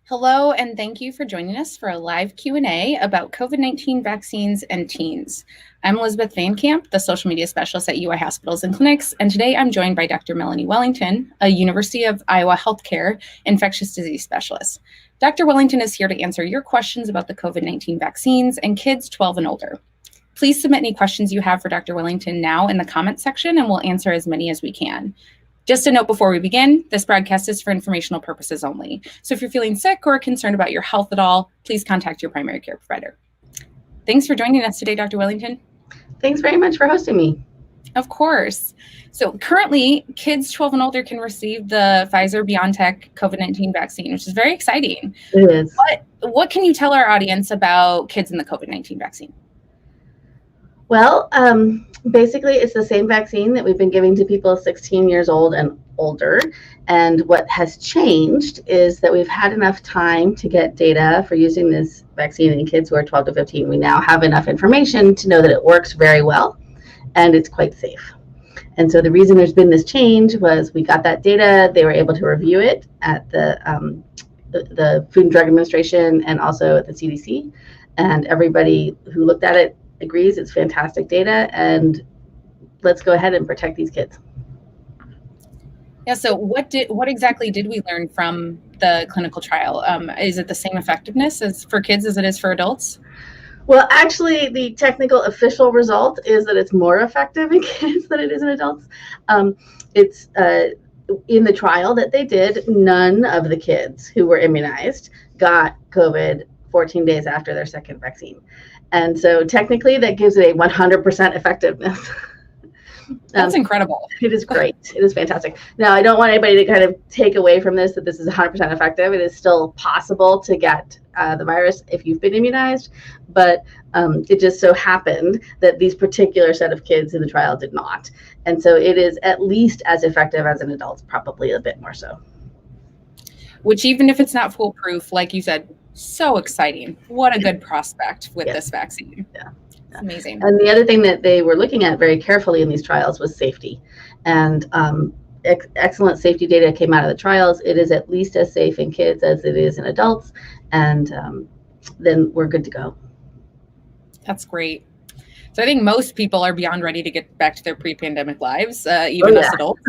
Hello, and thank you for joining us for a live Q&A about COVID-19 vaccines and teens. I'm Elizabeth Van Camp, the social media specialist at UI Hospitals and Clinics, and today I'm joined by Dr. Melanie Wellington, a University of Iowa Healthcare infectious disease specialist. Dr. Wellington is here to answer your questions about the COVID-19 vaccines and kids 12 and older. Please submit any questions you have for Dr. Wellington now in the comments section, and we'll answer as many as we can. Just a note before we begin, this broadcast is for informational purposes only. So if you're feeling sick or concerned about your health at all, please contact your primary care provider. Thanks for joining us today, Dr. Wellington. Thanks very much for hosting me. Of course. So currently, kids 12 and older can receive the Pfizer-BioNTech COVID-19 vaccine, which is very exciting. It is. What can you tell our audience about kids in the COVID-19 vaccine? Well, basically, it's the same vaccine that we've been giving to people 16 years old and older. And what has changed is that we've had enough time to get data for using this vaccine in kids who are 12 to 15. We now have enough information to know that it works very well and it's quite safe. And so the reason there's been this change was we got that data, they were able to review it at the Food and Drug Administration and also at the CDC. And everybody who looked at it agrees it's fantastic data, and let's go ahead and protect these kids. Yeah, so what exactly did we learn from the clinical trial? Is it the same effectiveness as for kids as it is for adults? Well, actually, the technical official result is that it's more effective in kids than it is in adults. It's in the trial that they did, none of the kids who were immunized got COVID 14 days after their second vaccine. And so technically that gives it a 100% effectiveness. That's incredible. It is great. It is fantastic. Now, I don't want anybody to kind of take away from this that this is 100% effective. It is still possible to get the virus if you've been immunized, but it just so happened that these particular set of kids in the trial did not. And so it is at least as effective as an adult, probably a bit more so. Which, even if it's not foolproof, like you said, so exciting. What a good prospect with this vaccine. Yeah. Amazing. And the other thing that they were looking at very carefully in these trials was safety. And excellent safety data came out of the trials. It is at least as safe in kids as it is in adults. And then we're good to go. That's great. So I think most people are beyond ready to get back to their pre-pandemic lives, even us adults.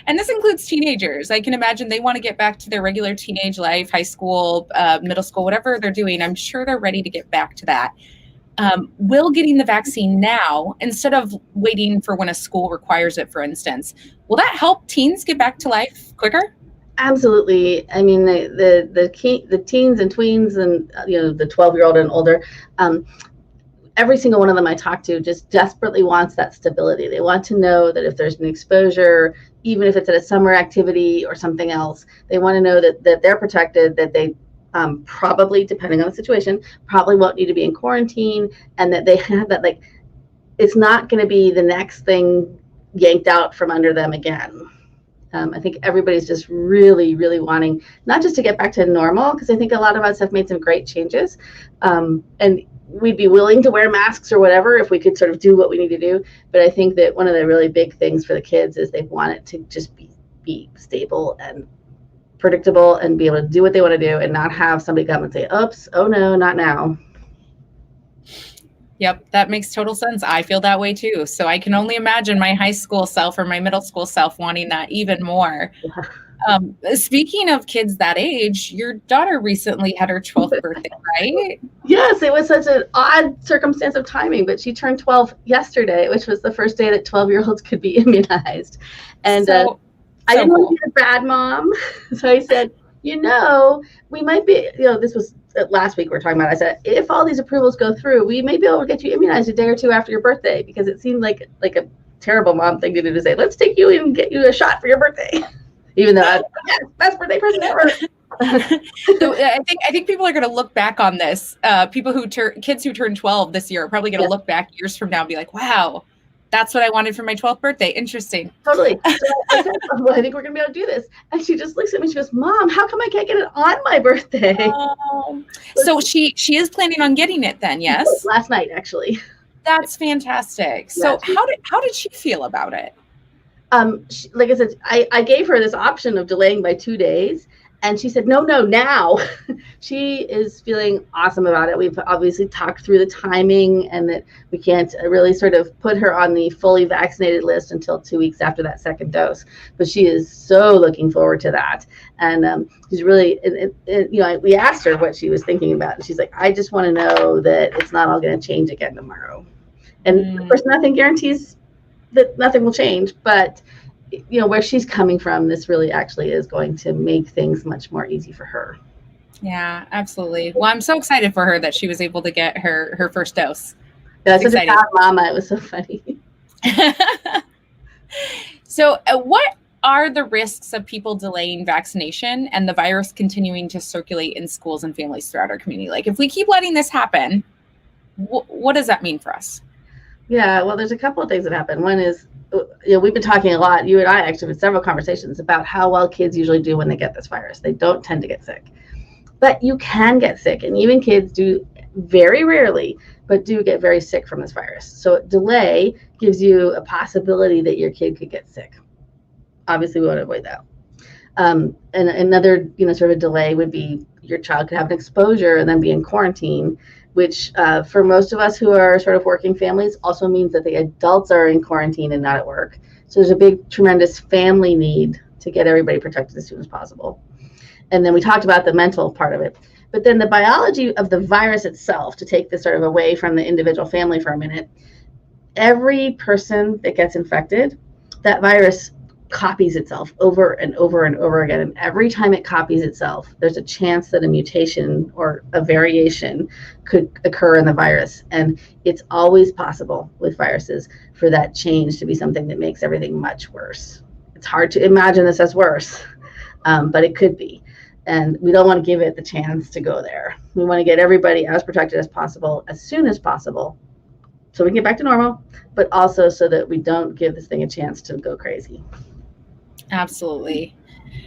And this includes teenagers. I can imagine they want to get back to their regular teenage life, high school, middle school, whatever they're doing. I'm sure they're ready to get back to that. Will getting the vaccine now, instead of waiting for when a school requires it, for instance, will that help teens get back to life quicker? Absolutely. I mean, the teens and tweens and the 12-year-old and older, every single one of them I talk to just desperately wants that stability. They want to know that if there's an exposure, even if it's at a summer activity or something else, they want to know that they're protected, that they probably, depending on the situation, probably won't need to be in quarantine, and that they have that, like, it's not going to be the next thing yanked out from under them again. I think everybody's just really, really wanting not just to get back to normal, because I think a lot of us have made some great changes, and we'd be willing to wear masks or whatever if we could sort of do what we need to do. But I think that one of the really big things for the kids is they want it to just be stable and predictable and be able to do what they want to do and not have somebody come and say, oops, oh no, not now. Yep, that makes total sense. I feel that way too. So I can only imagine my high school self or my middle school self wanting that even more. Speaking of kids that age, your daughter recently had her 12th birthday, right? Yes, it was such an odd circumstance of timing, but she turned 12 yesterday, which was the first day that 12-year-olds could be immunized. And I didn't want to be a bad mom. So I said, we might be, this was last week we were talking about, I said, if all these approvals go through, we may be able to get you immunized a day or two after your birthday, because it seemed like a terrible mom thing to do, to say, let's take you in and get you a shot for your birthday. Even though best birthday present ever. So I think people are going to look back on this. Kids who turn 12 this year are probably going to look back years from now and be like, wow, that's what I wanted for my 12th birthday. Interesting. Totally. So I said, well, I think we're going to be able to do this. And she just looks at me. She goes, Mom, how come I can't get it on my birthday? So she is planning on getting it then, yes? Last night, actually. That's fantastic. So how did she feel about it? Like I said, I gave her this option of delaying by 2 days, And she said, no, now. She is feeling awesome about it. We've obviously talked through the timing and that we can't really sort of put her on the fully vaccinated list until 2 weeks after that second dose. But she is so looking forward to that. And she's really, we asked her what she was thinking about. And she's like, I just want to know that it's not all going to change again tomorrow. And of course, nothing guarantees that nothing will change, but where she's coming from, this really actually is going to make things much more easy for her. Yeah, absolutely. Well, I'm so excited for her that she was able to get her first dose. That's such a proud mama. It was so funny. So what are the risks of people delaying vaccination and the virus continuing to circulate in schools and families throughout our community? Like, if we keep letting this happen, what does that mean for us? Yeah, well, there's a couple of things that happen. One is, we've been talking a lot, you and I actually had several conversations about how well kids usually do when they get this virus. They don't tend to get sick. But you can get sick, and even kids do very rarely, but do get very sick from this virus. So delay gives you a possibility that your kid could get sick. Obviously, we want to avoid that. And another, sort of delay would be your child could have an exposure and then be in quarantine, which for most of us who are sort of working families also means that the adults are in quarantine and not at work. So there's a big, tremendous family need to get everybody protected as soon as possible. And then we talked about the mental part of it. But then the biology of the virus itself, to take this sort of away from the individual family for a minute, every person that gets infected, that virus copies itself over and over and over again. And every time it copies itself, there's a chance that a mutation or a variation could occur in the virus. And it's always possible with viruses for that change to be something that makes everything much worse. It's hard to imagine this as worse, but it could be. And we don't want to give it the chance to go there. We want to get everybody as protected as possible, as soon as possible, so we can get back to normal, but also so that we don't give this thing a chance to go crazy. Absolutely.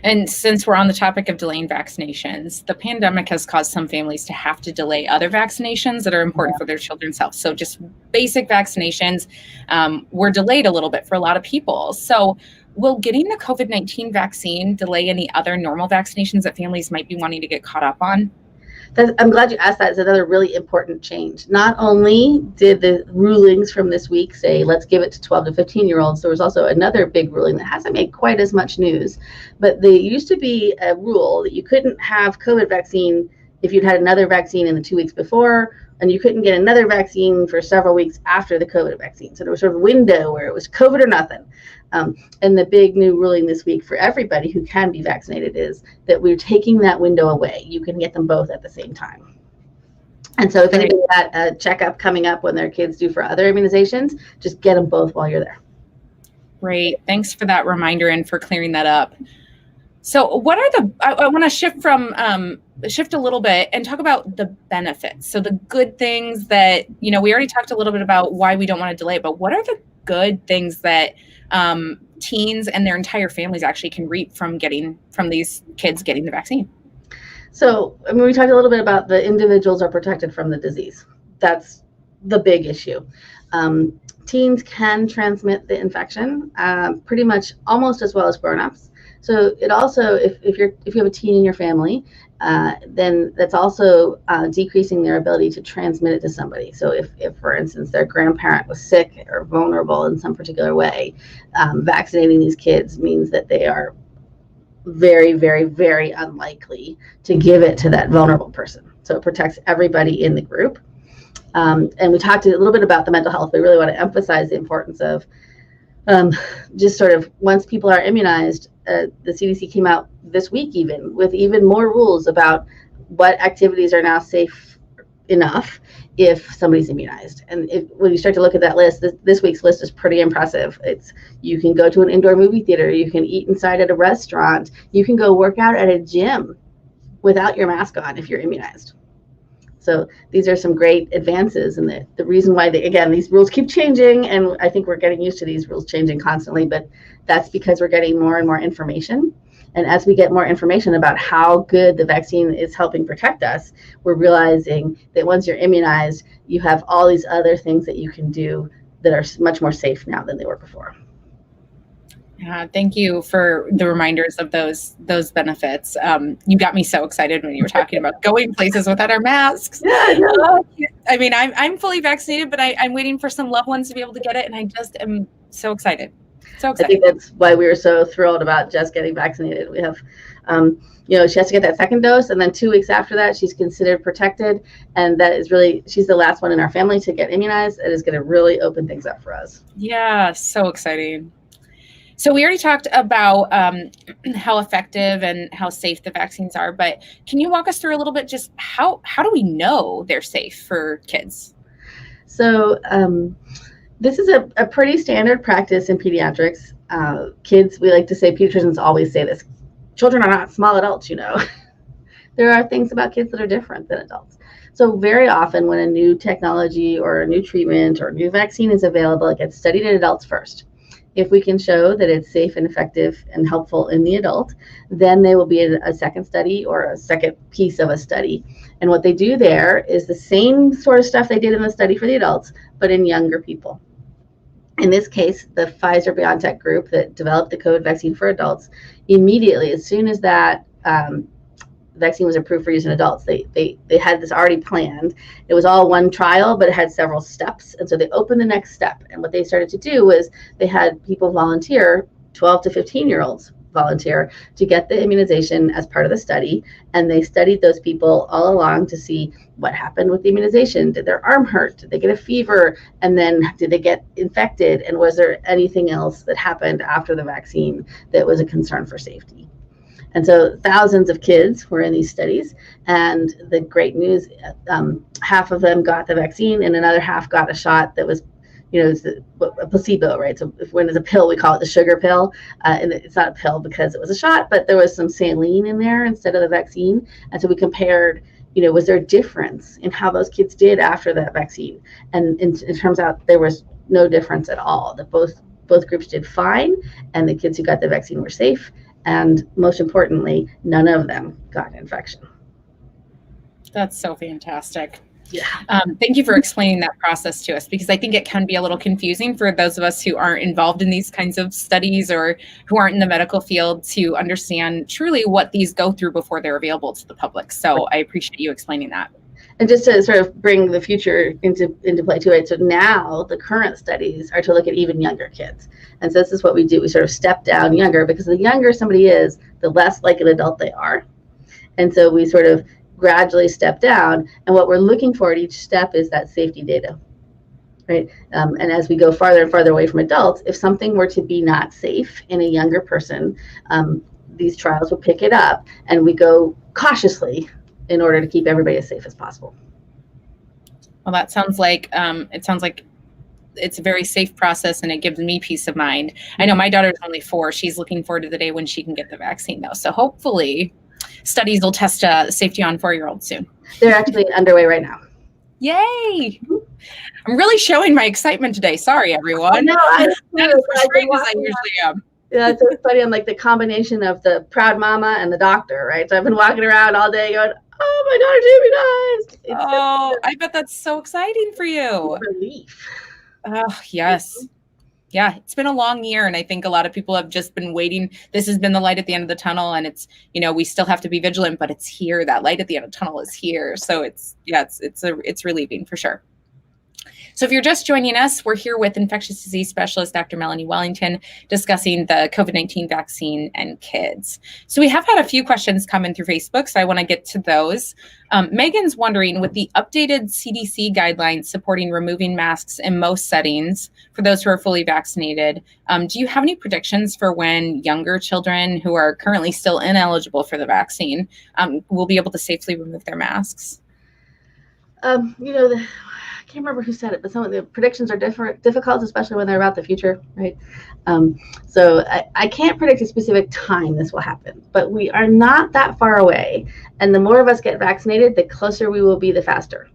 And since we're on the topic of delaying vaccinations, the pandemic has caused some families to have to delay other vaccinations that are important for their children's health. So just basic vaccinations were delayed a little bit for a lot of people. So will getting the COVID-19 vaccine delay any other normal vaccinations that families might be wanting to get caught up on? I'm glad you asked that. It's another really important change. Not only did the rulings from this week say, let's give it to 12 to 15-year-olds, there was also another big ruling that hasn't made quite as much news. But there used to be a rule that you couldn't have COVID vaccine if you'd had another vaccine in the 2 weeks before, and you couldn't get another vaccine for several weeks after the COVID vaccine. So there was sort of a window where it was COVID or nothing. And the big new ruling this week for everybody who can be vaccinated is that we're taking that window away. You can get them both at the same time. And so if anybody had a checkup coming up when their kids do for other immunizations, just get them both while you're there. Great. Thanks for that reminder and for clearing that up. So what are I want to shift a little bit and talk about the benefits. So the good things that, we already talked a little bit about why we don't want to delay, but what are the good things that teens and their entire families actually can reap from these kids getting the vaccine? So, we talked a little bit about the individuals are protected from the disease. That's the big issue. Teens can transmit the infection pretty much almost as well as grown-ups. So it also, if you have a teen in your family, then that's also decreasing their ability to transmit it to somebody. So if for instance, their grandparent was sick or vulnerable in some particular way, vaccinating these kids means that they are very, very, very unlikely to give it to that vulnerable person. So it protects everybody in the group. And we talked a little bit about the mental health. We really want to emphasize the importance of just sort of once people are immunized, the CDC came out this week with even more rules about what activities are now safe enough if somebody's immunized. And when you start to look at that list, this week's list is pretty impressive. You can go to an indoor movie theater, you can eat inside at a restaurant, you can go work out at a gym without your mask on if you're immunized. So these are some great advances, and the reason why, these rules keep changing, and I think we're getting used to these rules changing constantly, but that's because we're getting more and more information. And as we get more information about how good the vaccine is helping protect us, we're realizing that once you're immunized, you have all these other things that you can do that are much more safe now than they were before. Thank you for the reminders of those benefits. You got me so excited when you were talking about going places without our masks. Yeah, I mean, I'm fully vaccinated, but I'm waiting for some loved ones to be able to get it, and I just am so excited. So I excited. think that's why we were so thrilled about Jess getting vaccinated. We have, she has to get that second dose, and then 2 weeks after that, she's considered protected. And that is really, she's the last one in our family to get immunized. It is going to really open things up for us. Yeah, so exciting. So we already talked about how effective and how safe the vaccines are, but can you walk us through a little bit just how do we know they're safe for kids? So this is a pretty standard practice in pediatrics. Kids, we like to say, pediatricians always say this, children are not small adults, There are things about kids that are different than adults. So very often when a new technology or a new treatment or a new vaccine is available, it gets studied in adults first. If we can show that it's safe and effective and helpful in the adult, then they will be a second study or a second piece of a study. And what they do there is the same sort of stuff they did in the study for the adults, but in younger people. In this case, the Pfizer-BioNTech group that developed the COVID vaccine for adults, immediately, as soon as that vaccine was approved for use in adults, they had this already planned. It was all one trial, but it had several steps. And so they opened the next step. And what they started to do was they had people volunteer, 12 to 15-year-olds volunteer to get the immunization as part of the study. And they studied those people all along to see what happened with the immunization. Did their arm hurt? Did they get a fever? And then did they get infected? And was there anything else that happened after the vaccine that was a concern for safety? And so thousands of kids were in these studies, and the great news, half of them got the vaccine and another half got a shot that was, a placebo, right? So when it's a pill, we call it the sugar pill. And it's not a pill because it was a shot, but there was some saline in there instead of the vaccine. And so we compared, was there a difference in how those kids did after that vaccine? And it turns out there was no difference at all, that both groups did fine, and the kids who got the vaccine were safe. And most importantly, none of them got infection. That's so fantastic. Yeah. Thank you for explaining that process to us, because I think it can be a little confusing for those of us who aren't involved in these kinds of studies or who aren't in the medical field to understand truly what these go through before they're available to the public. So I appreciate you explaining that. And just to sort of bring the future into play too, right? So now the current studies are to look at even younger kids. And so this is what we do. We sort of step down younger, because the younger somebody is, the less like an adult they are. And so we sort of gradually step down. And what we're looking for at each step is that safety data, right? And as we go farther and farther away from adults, if something were to be not safe in a younger person, these trials will pick it up, and we go cautiously in order to keep everybody as safe as possible. Well, that sounds like it's a very safe process, and it gives me peace of mind. I know my daughter's only 4. She's looking forward to the day when she can get the vaccine, though. So hopefully studies will test safety on 4-year-olds soon. They're actually underway right now. Yay! I'm really showing my excitement today. Sorry, everyone. No, not as frustrated as I usually am. Yeah, it's so funny. I'm like the combination of the proud mama and the doctor, right? So I've been walking around all day going, oh, my daughter's immunized. I bet that's so exciting for you. Relief. Oh, yes. Yeah, it's been a long year, and I think a lot of people have just been waiting. This has been the light at the end of the tunnel, and it's, we still have to be vigilant, but it's here. That light at the end of the tunnel is here. So it's relieving for sure. So if you're just joining us, we're here with infectious disease specialist Dr. Melanie Wellington discussing the COVID-19 vaccine and kids. So we have had a few questions come in through Facebook, so I want to get to those. Megan's wondering, with the updated CDC guidelines supporting removing masks in most settings for those who are fully vaccinated, do you have any predictions for when younger children who are currently still ineligible for the vaccine will be able to safely remove their masks? I can't remember who said it, but some of the predictions are difficult, especially when they're about the future, right? So I can't predict a specific time this will happen, but we are not that far away. And the more of us get vaccinated, the closer we will be, the faster.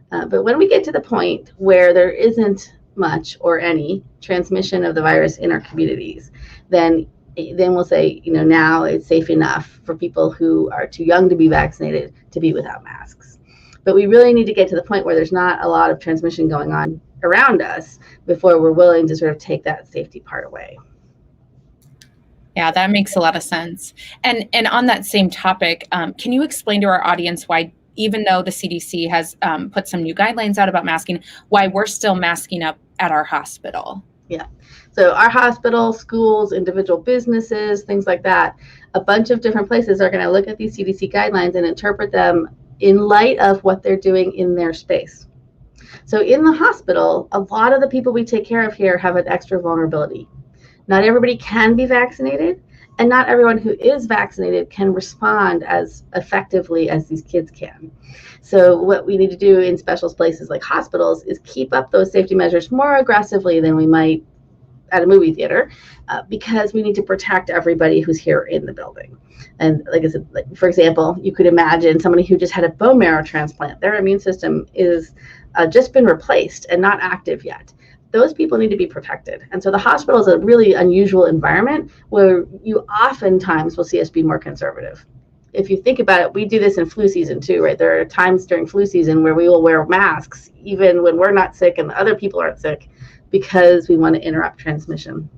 But when we get to the point where there isn't much or any transmission of the virus in our communities, then we'll say, now it's safe enough for people who are too young to be vaccinated to be without masks. But we really need to get to the point where there's not a lot of transmission going on around us before we're willing to sort of take that safety part away. Yeah, that makes a lot of sense. And on that same topic, can you explain to our audience why, even though the CDC has put some new guidelines out about masking, why we're still masking up at our hospital? Yeah. So our hospital, schools, individual businesses, things like that, a bunch of different places are going to look at these CDC guidelines and interpret them in light of what they're doing in their space. So in the hospital, a lot of the people we take care of here have an extra vulnerability. Not everybody can be vaccinated, and not everyone who is vaccinated can respond as effectively as these kids can. So what we need to do in special places like hospitals is keep up those safety measures more aggressively than we might at a movie theater, because we need to protect everybody who's here in the building. And like I said, like, for example, you could imagine somebody who just had a bone marrow transplant. Their immune system is just been replaced and not active yet. Those people need to be protected. And so the hospital is a really unusual environment where you oftentimes will see us be more conservative. If you think about it, we do this in flu season too, right? There are times during flu season where we will wear masks even when we're not sick and other people aren't sick, because we want to interrupt transmission.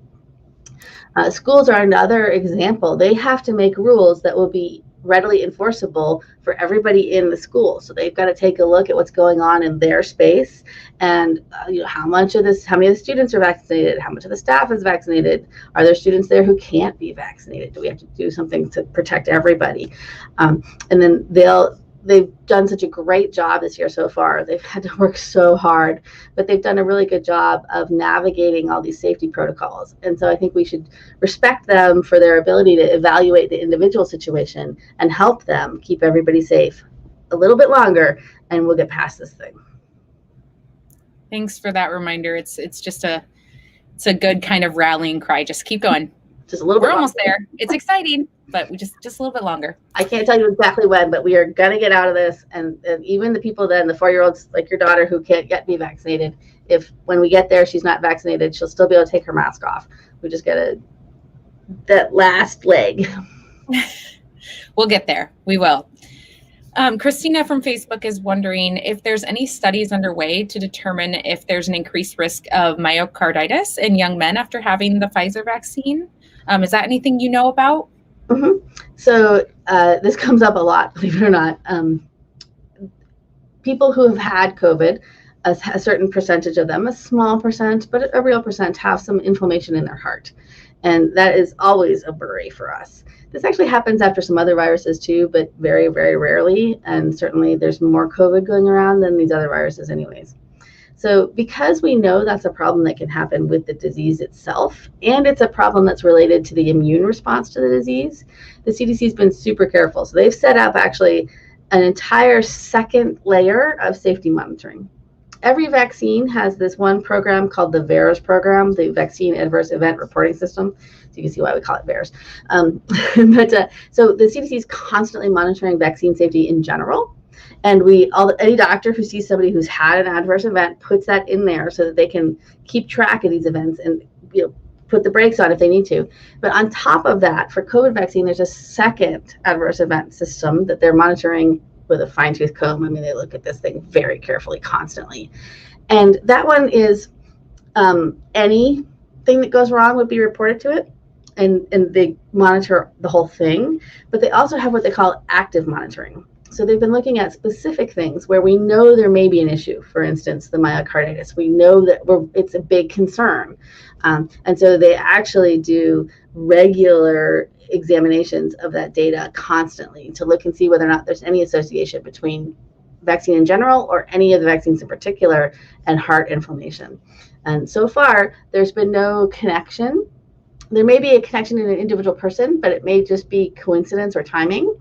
Schools are another example. They have to make rules that will be readily enforceable for everybody in the school. So they've got to take a look at what's going on in their space, and how many of the students are vaccinated, how much of the staff is vaccinated, are there students there who can't be vaccinated, do we have to do something to protect everybody? And then they've done such a great job this year so far. They've had to work so hard, but they've done a really good job of navigating all these safety protocols. And so I think we should respect them for their ability to evaluate the individual situation and help them keep everybody safe a little bit longer, and we'll get past this thing. Thanks for that reminder. It's a good kind of rallying cry. Just keep going. Just a little bit. We're almost there. It's exciting, but we just a little bit longer. I can't tell you exactly when, but we are going to get out of this. And even the people then, the 4-year-olds like your daughter who can't yet be vaccinated, if when we get there she's not vaccinated, she'll still be able to take her mask off. We just got that last leg. We'll get there. We will. Christina from Facebook is wondering if there's any studies underway to determine if there's an increased risk of myocarditis in young men after having the Pfizer vaccine. Is that anything you know about? Mm-hmm. So this comes up a lot, believe it or not. People who have had COVID, a certain percentage of them, a small percent, but a real percent, have some inflammation in their heart. And that is always a worry for us. This actually happens after some other viruses too, but very, very rarely. And certainly there's more COVID going around than these other viruses anyways. So because we know that's a problem that can happen with the disease itself, and it's a problem that's related to the immune response to the disease, the CDC has been super careful. So they've set up actually an entire second layer of safety monitoring. Every vaccine has this one program called the VAERS program, the Vaccine Adverse Event Reporting System. So you can see why we call it VAERS. So the CDC is constantly monitoring vaccine safety in general. And any doctor who sees somebody who's had an adverse event puts that in there so that they can keep track of these events and put the brakes on if they need to. But on top of that, for COVID vaccine, there's a second adverse event system that they're monitoring with a fine-tooth comb. I mean, they look at this thing very carefully, constantly. And that one is anything that goes wrong would be reported to it. And they monitor the whole thing. But they also have what they call active monitoring. So they've been looking at specific things where we know there may be an issue. For instance, the myocarditis. We know that it's a big concern. And so they actually do regular examinations of that data constantly to look and see whether or not there's any association between vaccine in general or any of the vaccines in particular and heart inflammation. And so far, there's been no connection. There may be a connection in an individual person, but it may just be coincidence or timing.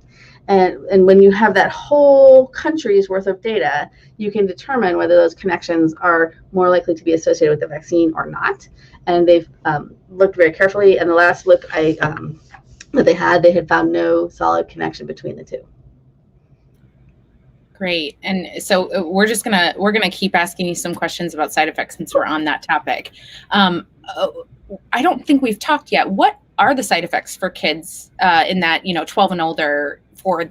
And when you have that whole country's worth of data, you can determine whether those connections are more likely to be associated with the vaccine or not. And they've looked very carefully. And the last look that they had found no solid connection between the two. Great. And so we're gonna keep asking you some questions about side effects since we're on that topic. I don't think we've talked yet. What are the side effects for kids in that 12 and older for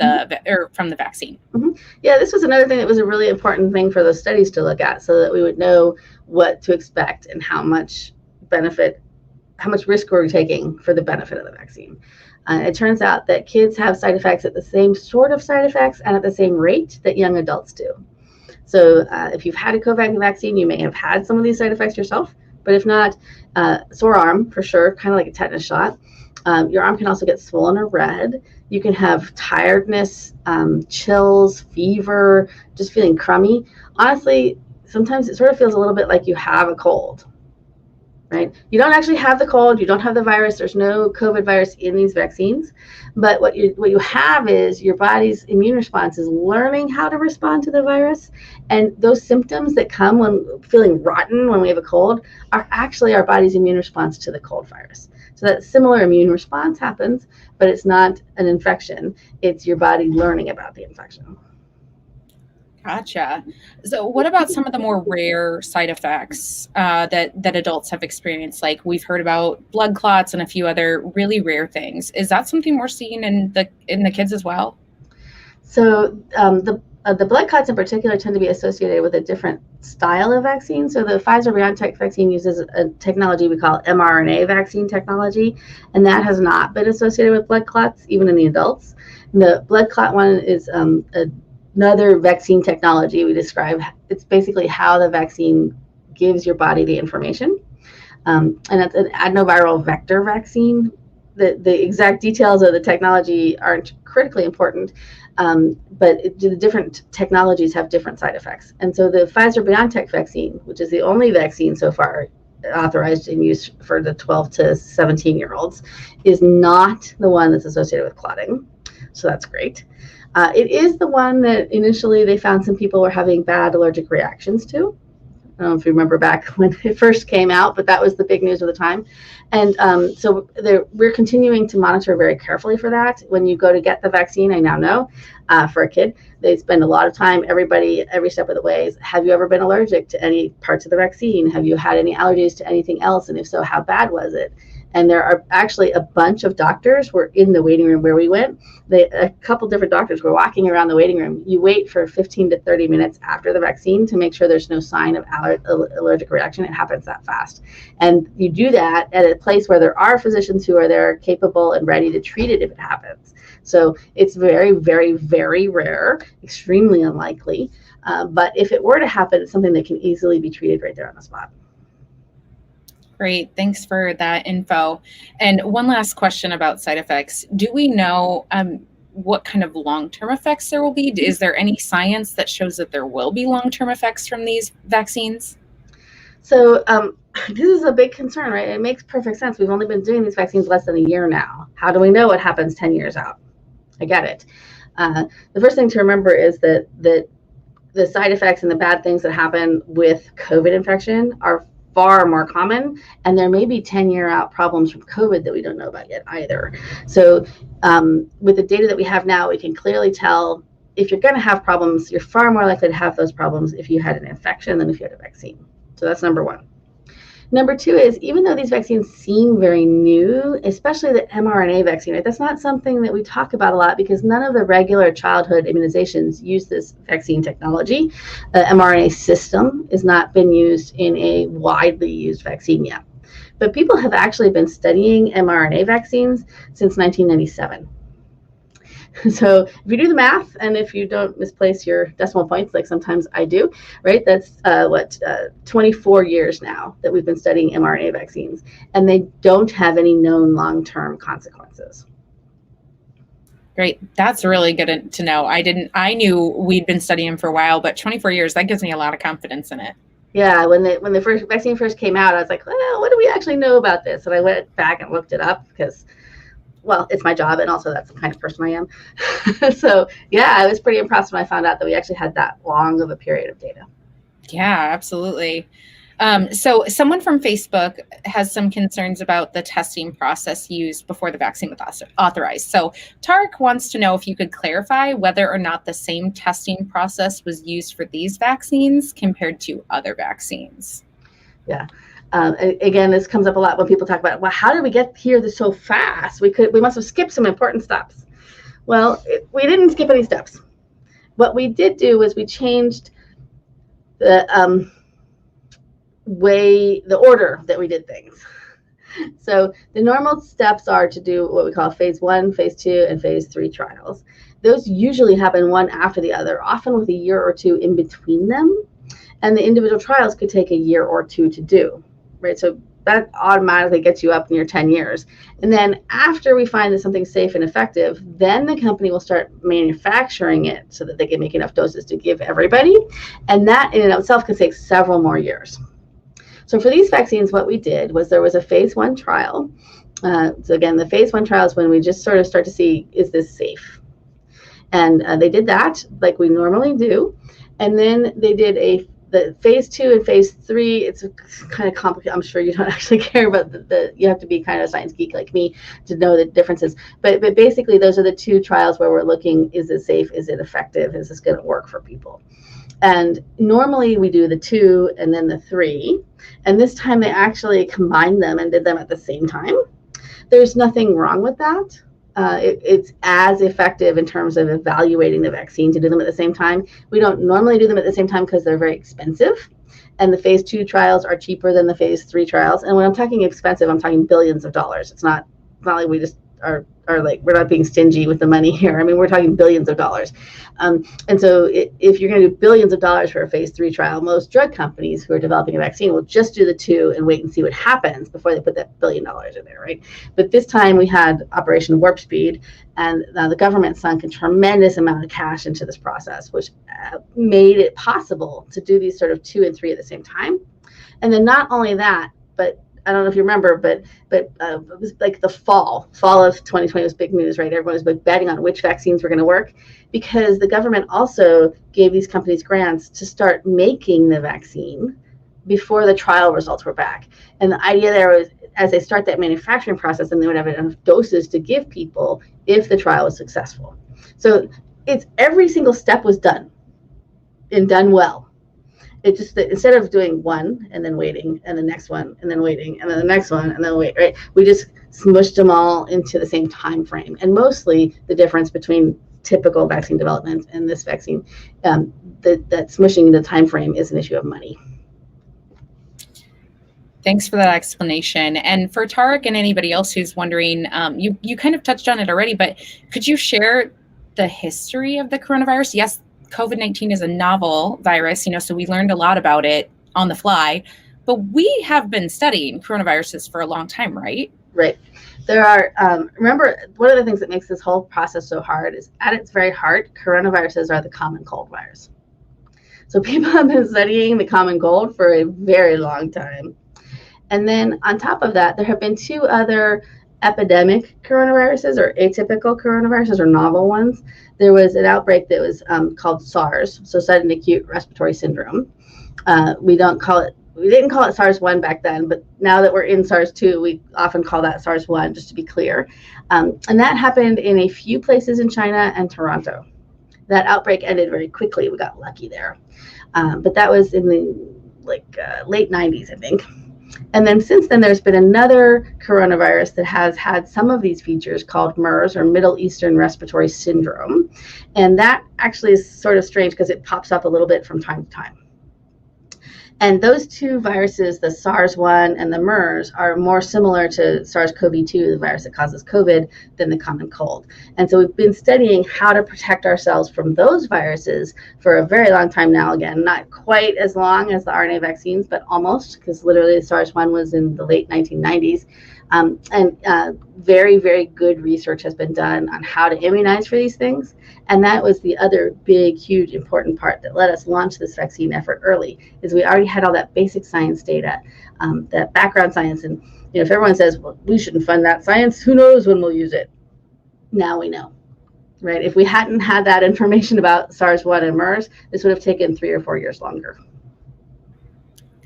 from the vaccine? Mm-hmm. Yeah, this was another thing that was a really important thing for those studies to look at, so that we would know what to expect and how much benefit how much risk are we taking for the benefit of the vaccine? It turns out that kids have side effects at the same sort of side effects and at the same rate that young adults do. So if you've had a COVID vaccine, you may have had some of these side effects yourself, but if not, sore arm for sure, kind of like a tetanus shot. Your arm can also get swollen or red. You can have tiredness, chills, fever, just feeling crummy. Honestly, sometimes it sort of feels a little bit like you have a cold, right? You don't actually have the cold, you don't have the virus, there's no COVID virus in these vaccines, but what you have is your body's immune response is learning how to respond to the virus, and those symptoms that come when feeling rotten when we have a cold are actually our body's immune response to the cold virus. So that similar immune response happens, but it's not an infection, it's your body learning about the infection. Gotcha. So what about some of the more rare side effects that adults have experienced? Like we've heard about blood clots and a few other really rare things. Is that something we're seeing in the kids as well? So the blood clots in particular tend to be associated with a different style of vaccine. So the Pfizer-BioNTech vaccine uses a technology we call mRNA vaccine technology, and that has not been associated with blood clots, even in the adults. And the blood clot one is another vaccine technology we describe. It's basically how the vaccine gives your body the information. And it's an adenoviral vector vaccine. The exact details of the technology aren't critically important, but the different technologies have different side effects. And so the Pfizer-BioNTech vaccine, which is the only vaccine so far authorized and used for the 12 to 17-year-olds, is not the one that's associated with clotting. So that's great. It is the one that initially they found some people were having bad allergic reactions to. I don't know if you remember back when it first came out, but that was the big news of the time. And so we're continuing to monitor very carefully for that. When you go to get the vaccine, I now know, for a kid, they spend a lot of time, everybody, every step of the way, is, have you ever been allergic to any parts of the vaccine? Have you had any allergies to anything else? And if so, how bad was it? And there are actually a bunch of doctors were in the waiting room where we went. A couple different doctors were walking around the waiting room. You wait for 15 to 30 minutes after the vaccine to make sure there's no sign of allergic reaction. It happens that fast. And you do that at a place where there are physicians who are there capable and ready to treat it if it happens. So it's very, very, very rare, extremely unlikely. But if it were to happen, it's something that can easily be treated right there on the spot. Great. Thanks for that info. And one last question about side effects. Do we know what kind of long-term effects there will be? Is there any science that shows that there will be long-term effects from these vaccines? So this is a big concern, right? It makes perfect sense. We've only been doing these vaccines less than a year now. How do we know what happens 10 years out? I get it. The first thing to remember is that the side effects and the bad things that happen with COVID infection are far more common, and there may be 10-year out problems from COVID that we don't know about yet either. So with the data that we have now, we can clearly tell if you're going to have problems, you're far more likely to have those problems if you had an infection than if you had a vaccine. So that's number one. Number two is, even though these vaccines seem very new, especially the mRNA vaccine, right, that's not something that we talk about a lot because none of the regular childhood immunizations use this vaccine technology. The mRNA system has not been used in a widely used vaccine yet. But people have actually been studying mRNA vaccines since 1997. So if you do the math, and if you don't misplace your decimal points, like sometimes I do, right, that's 24 years now that we've been studying mRNA vaccines, and they don't have any known long-term consequences. Great. That's really good to know. I knew we'd been studying them for a while, but 24 years, that gives me a lot of confidence in it. Yeah, when the first vaccine first came out, I was like, well, what do we actually know about this? And I went back and looked it up because, well, it's my job, and also that's the kind of person I am. So yeah, I was pretty impressed when I found out that we actually had that long of a period of data. Yeah, absolutely. So someone from Facebook has some concerns about the testing process used before the vaccine was authorized. So Tarek wants to know if you could clarify whether or not the same testing process was used for these vaccines compared to other vaccines. Yeah. Again, this comes up a lot when people talk about, well, how did we get here this so fast? We must have skipped some important steps. Well, we didn't skip any steps. What we did do was we changed the order that we did things. So the normal steps are to do what we call phase 1, phase 2, and phase 3 trials. Those usually happen one after the other, often with a year or two in between them. And the individual trials could take a year or two to do, right? So that automatically gets you up in your 10 years. And then after we find that something's safe and effective, then the company will start manufacturing it so that they can make enough doses to give everybody. And that in and of itself could take several more years. So for these vaccines, what we did was there was a phase 1 trial. So again, the phase 1 trial is when we just sort of start to see, is this safe? And they did that like we normally do. And then they did the phase 2 and phase 3, it's kind of complicated. I'm sure you don't actually care about you have to be kind of a science geek like me to know the differences. But basically, those are the 2 trials where we're looking, is it safe? Is it effective? Is this going to work for people? And normally we do the 2 and then the 3. And this time they actually combined them and did them at the same time. There's nothing wrong with that. It's as effective in terms of evaluating the vaccine to do them at the same time. We don't normally do them at the same time because they're very expensive. And the phase 2 trials are cheaper than the phase 3 trials. And when I'm talking expensive, I'm talking billions of dollars. It's not like we just are like, we're not being stingy with the money here. I mean, we're talking billions of dollars. And so if you're going to do billions of dollars for a phase 3 trial, most drug companies who are developing a vaccine will just do the 2 and wait and see what happens before they put that $1 billion in there, right? But this time we had Operation Warp Speed, and the government sunk a tremendous amount of cash into this process, which made it possible to do these sort of 2 and 3 at the same time. And then not only that, but I don't know if you remember, but it was like the fall of 2020 was big news, right? Everyone was like betting on which vaccines were going to work, because the government also gave these companies grants to start making the vaccine before the trial results were back. And the idea there was, as they start that manufacturing process, and they would have enough doses to give people if the trial was successful. So it's every single step was done and done well. It just that instead of doing one and then waiting and the next one and then waiting and then the next one and then wait, right? We just smushed them all into the same time frame. And mostly the difference between typical vaccine development and this vaccine, that smushing the time frame is an issue of money. Thanks for that explanation. And for Tarek and anybody else who's wondering, you kind of touched on it already, but could you share the history of the coronavirus? Yes, COVID-19 is a novel virus, so we learned a lot about it on the fly, but we have been studying coronaviruses for a long time, right? Right. There are, remember, one of the things that makes this whole process so hard is at its very heart, coronaviruses are the common cold virus. So people have been studying the common cold for a very long time. And then on top of that, there have been 2 other epidemic coronaviruses, or atypical coronaviruses, or novel ones. There was an outbreak that was called SARS, so sudden acute respiratory syndrome. We didn't call it SARS-1 back then, but now that we're in SARS-2, we often call that SARS-1, just to be clear. And that happened in a few places in China and Toronto. That outbreak ended very quickly. We got lucky there. But that was in the late 90s, I think. And then since then, there's been another coronavirus that has had some of these features called MERS, or Middle Eastern Respiratory Syndrome. And that actually is sort of strange because it pops up a little bit from time to time. And those 2 viruses, the SARS-1 and the MERS, are more similar to SARS-CoV-2, the virus that causes COVID, than the common cold. And so we've been studying how to protect ourselves from those viruses for a very long time now. Again, not quite as long as the RNA vaccines, but almost, because literally SARS-1 was in the late 1990s. Very, very good research has been done on how to immunize for these things. And that was the other big, huge, important part that let us launch this vaccine effort early, is we already had all that basic science data, that background science. And if everyone says, well, we shouldn't fund that science, who knows when we'll use it? Now we know, right? If we hadn't had that information about SARS-1 and MERS, this would have taken 3 or 4 years longer.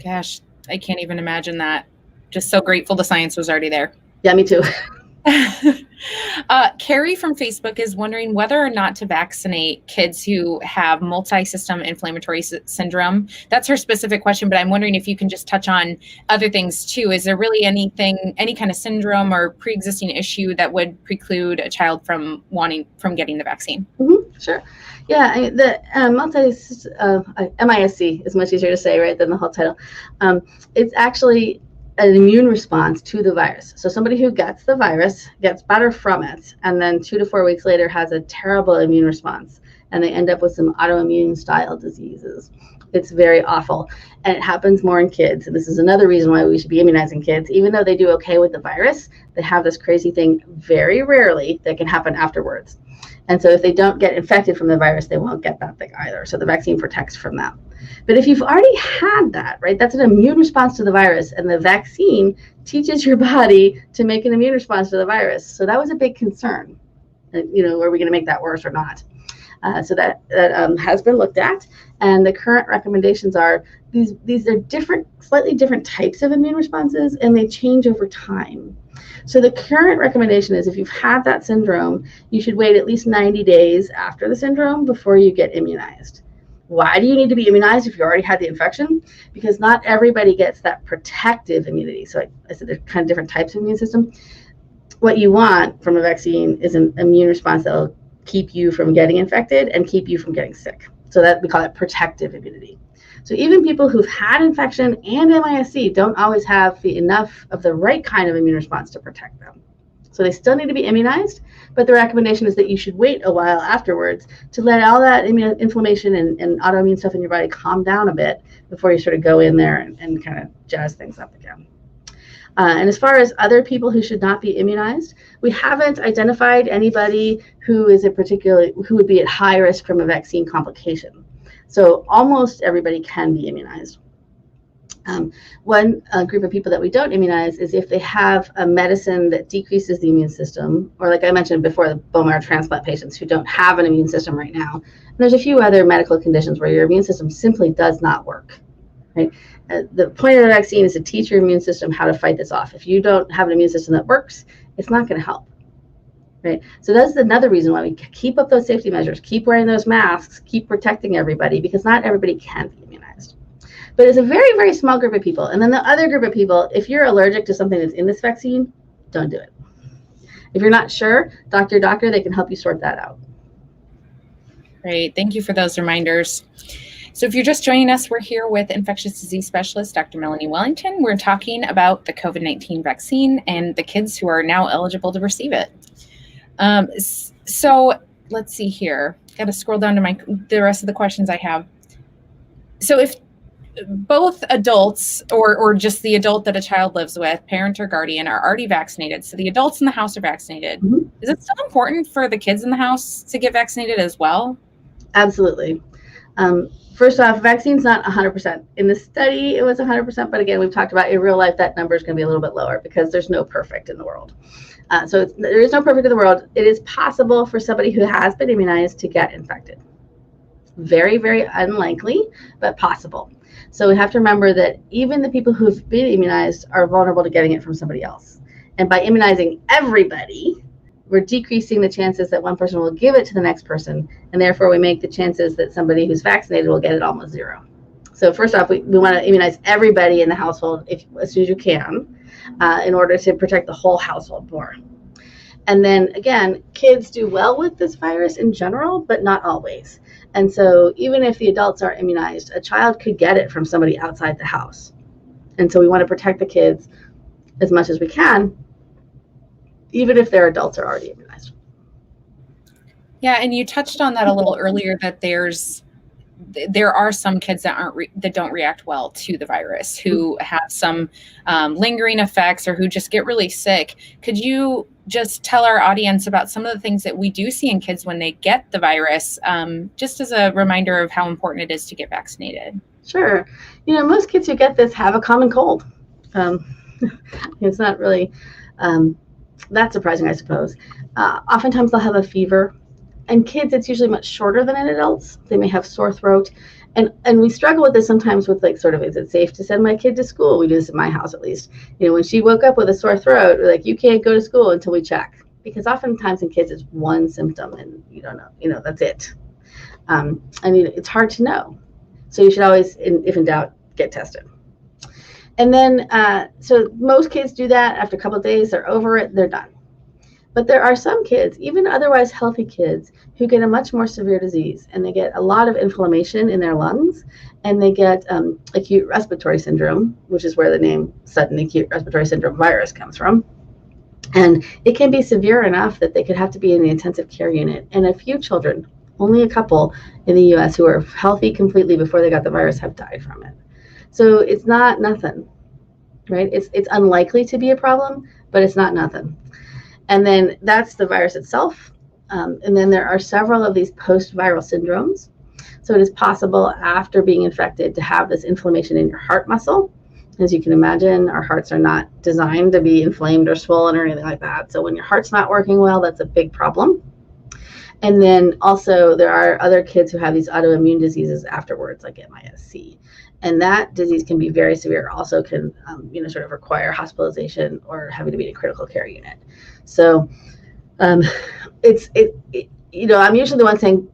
Gosh, I can't even imagine that. Just so grateful the science was already there. Yeah, me too. Carrie from Facebook is wondering whether or not to vaccinate kids who have multi-system inflammatory syndrome. That's her specific question, but I'm wondering if you can just touch on other things too. Is there really any kind of syndrome or pre-existing issue that would preclude a child from getting the vaccine? Mm-hmm, sure. Yeah, the MISC is much easier to say, right, than the whole title. It's actually an immune response to the virus. So somebody who gets the virus gets better from it, and then 2 to 4 weeks later has a terrible immune response, and they end up with some autoimmune style diseases. It's very awful, and it happens more in kids. And this is another reason why we should be immunizing kids. Even though they do okay with the virus, they have this crazy thing very rarely that can happen afterwards. And so if they don't get infected from the virus, they won't get that thing either. So the vaccine protects from that. But if you've already had that, right, that's an immune response to the virus, and the vaccine teaches your body to make an immune response to the virus. So that was a big concern. Are we going to make that worse or not? So that has been looked at, and the current recommendations are these are slightly different types of immune responses, and they change over time. So the current recommendation is if you've had that syndrome, you should wait at least 90 days after the syndrome before you get immunized. Why do you need to be immunized if you already had the infection? Because not everybody gets that protective immunity. So I said there's kind of different types of immune system. What you want from a vaccine is an immune response that will keep you from getting infected and keep you from getting sick. So that we call it protective immunity. So even people who've had infection and MIS-C don't always have enough of the right kind of immune response to protect them. So they still need to be immunized, but the recommendation is that you should wait a while afterwards to let all that inflammation and autoimmune stuff in your body calm down a bit before you sort of go in there and kind of jazz things up again. And as far as other people who should not be immunized, we haven't identified anybody who would be at high risk from a vaccine complication. So almost everybody can be immunized. One group of people that we don't immunize is if they have a medicine that decreases the immune system, or like I mentioned before, the bone marrow transplant patients who don't have an immune system right now. And there's a few other medical conditions where your immune system simply does not work. Right? The point of the vaccine is to teach your immune system how to fight this off. If you don't have an immune system that works, it's not going to help. Right? So that's another reason why we keep up those safety measures, keep wearing those masks, keep protecting everybody, because not everybody can be immunized. But it's a very, very small group of people. And then the other group of people, if you're allergic to something that's in this vaccine, don't do it. If you're not sure, doctor, they can help you sort that out. Great. Thank you for those reminders. So if you're just joining us, we're here with infectious disease specialist, Dr. Melanie Wellington. We're talking about the COVID-19 vaccine and the kids who are now eligible to receive it. So let's see here. Got to scroll down to the rest of the questions I have. So if both adults or just the adult that a child lives with, parent or guardian, are already vaccinated, so the adults in the house are vaccinated, is it still important for the kids in the house to get vaccinated as well? Absolutely. First off, vaccine's not 100%. In the study, it was 100%, but again, we've talked about in real life, that number is going to be a little bit lower because there's no perfect in the world. So there is no perfect in the world. It is possible for somebody who has been immunized to get infected. Very, very unlikely, but possible. So we have to remember that even the people who've been immunized are vulnerable to getting it from somebody else. And by immunizing everybody, we're decreasing the chances that one person will give it to the next person, and therefore we make the chances that somebody who's vaccinated will get it almost zero. So first off, we want to immunize everybody in the household as soon as you can, in order to protect the whole household more. And then again, kids do well with this virus in general, but not always. And so even if the adults are immunized, a child could get it from somebody outside the house. And so we want to protect the kids as much as we can, even if their adults are already immunized. Yeah, and you touched on that a little earlier, that there are some kids that don't react well to the virus, who have some lingering effects or who just get really sick. Could you just tell our audience about some of the things that we do see in kids when they get the virus, just as a reminder of how important it is to get vaccinated? Sure. Most kids who get this have a common cold. It's not really that surprising, I suppose. Oftentimes they'll have a fever. And kids, it's usually much shorter than in adults. They may have sore throat. And we struggle with this sometimes with is it safe to send my kid to school? We do this in my house, at least. When she woke up with a sore throat, we're like, you can't go to school until we check. Because oftentimes in kids, it's one symptom and you don't know, that's it. It's hard to know. So you should always, if in doubt, get tested. And then, so most kids do that. After a couple of days, they're over it, they're done. But there are some kids, even otherwise healthy kids, who get a much more severe disease, and they get a lot of inflammation in their lungs, and they get acute respiratory syndrome, which is where the name sudden acute respiratory syndrome virus comes from. And it can be severe enough that they could have to be in the intensive care unit. And a few children, only a couple in the US who are healthy completely before they got the virus, have died from it. So it's not nothing, right? It's unlikely to be a problem, but it's not nothing. And then that's the virus itself. And then there are several of these post-viral syndromes. So it is possible after being infected to have this inflammation in your heart muscle. As you can imagine, our hearts are not designed to be inflamed or swollen or anything like that. So when your heart's not working well, that's a big problem. And then also there are other kids who have these autoimmune diseases afterwards, like MIS-C. And that disease can be very severe, also can sort of require hospitalization or having to be in a critical care unit. So I'm usually the one saying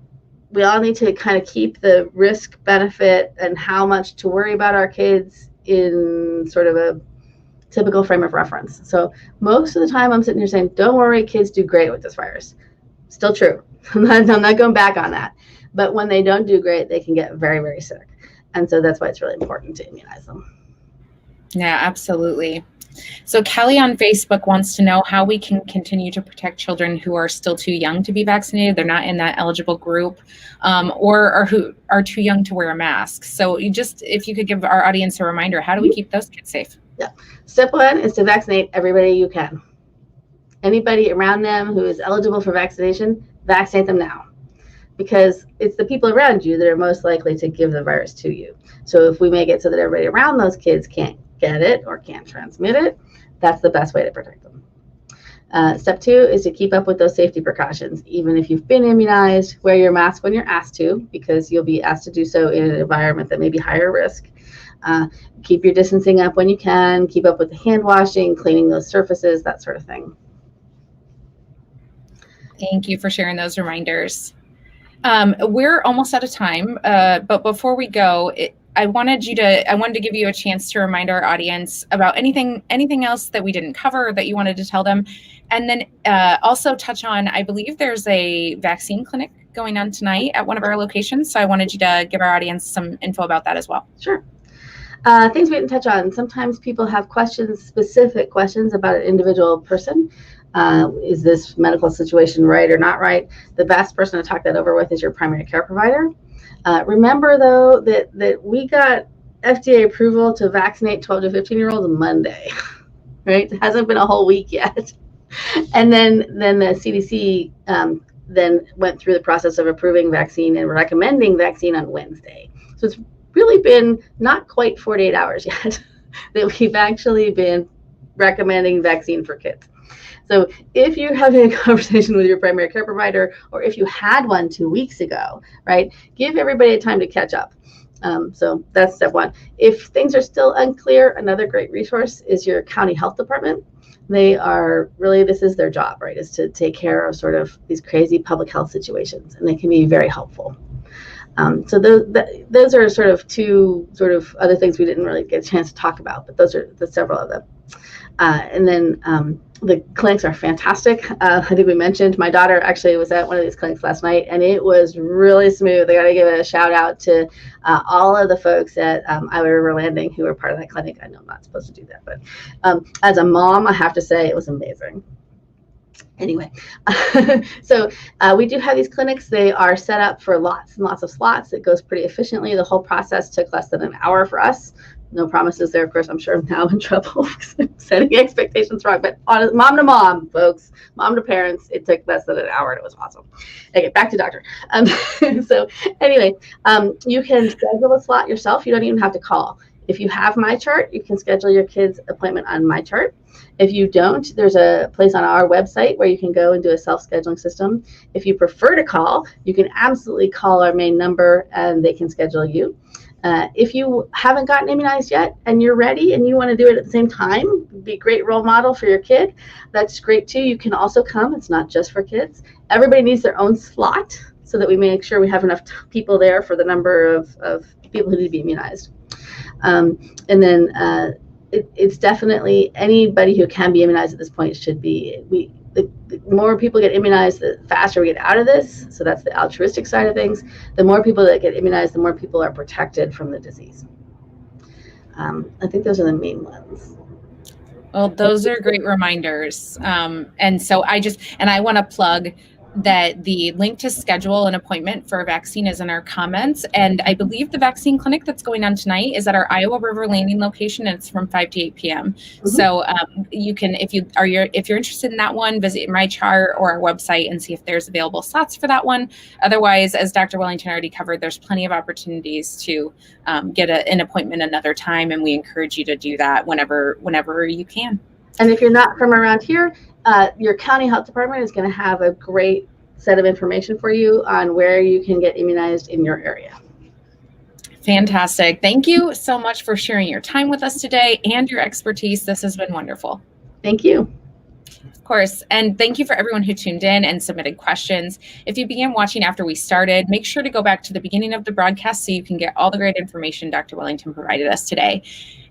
we all need to kind of keep the risk benefit and how much to worry about our kids in sort of a typical frame of reference. So most of the time I'm sitting here saying, don't worry, kids do great with this virus. Still true. I'm not going back on that. But when they don't do great, they can get very, very sick. And so that's why it's really important to immunize them. Yeah, absolutely. So Kelly on Facebook wants to know how we can continue to protect children who are still too young to be vaccinated. They're not in that eligible group, or who are too young to wear a mask. So if you could give our audience a reminder, how do we keep those kids safe? Yeah. Step one is to vaccinate everybody you can. Anybody around them who is eligible for vaccination, vaccinate them now. Because it's the people around you that are most likely to give the virus to you. So if we make it so that everybody around those kids can't get it or can't transmit it, that's the best way to protect them. Step two is to keep up with those safety precautions. Even if you've been immunized, wear your mask when you're asked to, because you'll be asked to do so in an environment that may be higher risk. Keep your distancing up when you can. Keep up with the hand washing, cleaning those surfaces, that sort of thing. Thank you for sharing those reminders. We're almost out of time, but before we go, I wanted to give you a chance to remind our audience about anything else that we didn't cover that you wanted to tell them, and then also touch on, I believe there's a vaccine clinic going on tonight at one of our locations, so I wanted you to give our audience some info about that as well. Sure. Things we didn't touch on. Sometimes people have specific questions about an individual person. Is this medical situation right or not right? The best person to talk that over with is your primary care provider. Remember, though, that we got FDA approval to vaccinate 12 to 15-year-olds Monday, right? It hasn't been a whole week yet. And then the CDC then went through the process of approving vaccine and recommending vaccine on Wednesday. So it's really been not quite 48 hours yet that we've actually been recommending vaccine for kids. So if you're having a conversation with your primary care provider, or if you had one 2 weeks ago, right, give everybody a time to catch up. So that's step one. If things are still unclear, another great resource is your county health department. They are really, this is their job, right, is to take care of sort of these crazy public health situations, and they can be very helpful. So those are sort of two sort of other things we didn't really get a chance to talk about, but those are the several of them. And then the clinics are fantastic. I think we mentioned my daughter actually was at one of these clinics last night, and it was really smooth. I got to give a shout out to all of the folks at Iowa River Landing who were part of that clinic. I know I'm not supposed to do that, but as a mom, I have to say it was amazing. Anyway, so we do have these clinics. They are set up for lots and lots of slots. It goes pretty efficiently. The whole process took less than an hour for us. No promises there, of course. I'm sure I'm now in trouble setting expectations wrong, but honest, mom to mom, folks, mom to parents, it took less than an hour and it was awesome. Okay, back to doctor. So anyway, you can schedule a slot yourself. You don't even have to call. If you have MyChart, you can schedule your kid's appointment on MyChart. If you don't, there's a place on our website where you can go and do a self-scheduling system. If you prefer to call, you can absolutely call our main number and they can schedule you. If you haven't gotten immunized yet and you're ready and you want to do it at the same time, be a great role model for your kid, that's great too. You can also come. It's not just for kids. Everybody needs their own slot so that we make sure we have enough people there for the number of people who need to be immunized. And then it's definitely anybody who can be immunized at this point should be. the more people get immunized, the faster we get out of this. So that's the altruistic side of things. The more people that get immunized, the more people are protected from the disease. I think those are the main ones. Well, those are great reminders. And so I want to plug that the link to schedule an appointment for a vaccine is in our comments. And I believe the vaccine clinic that's going on tonight is at our Iowa River Landing location, and it's from 5 to 8 p.m. Mm-hmm. So you can, if you're interested in that one, visit my chart or our website and see if there's available slots for that one. Otherwise, as Dr. Wellington already covered, there's plenty of opportunities to get an appointment another time, and we encourage you to do that whenever you can. And if you're not from around here, your county health department is going to have a great set of information for you on where you can get immunized in your area. Fantastic. Thank you so much for sharing your time with us today and your expertise. This has been wonderful. Thank you. Of course. And thank you for everyone who tuned in and submitted questions. If you began watching after we started, make sure to go back to the beginning of the broadcast so you can get all the great information Dr. Wellington provided us today.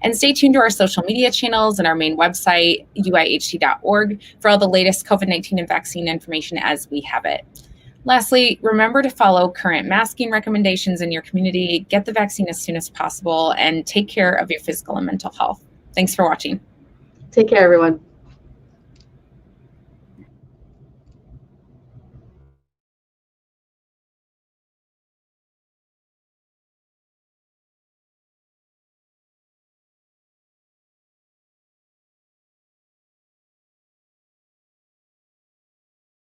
And stay tuned to our social media channels and our main website, uihc.org, for all the latest COVID-19 and vaccine information as we have it. Lastly, remember to follow current masking recommendations in your community, get the vaccine as soon as possible, and take care of your physical and mental health. Thanks for watching. Take care, everyone.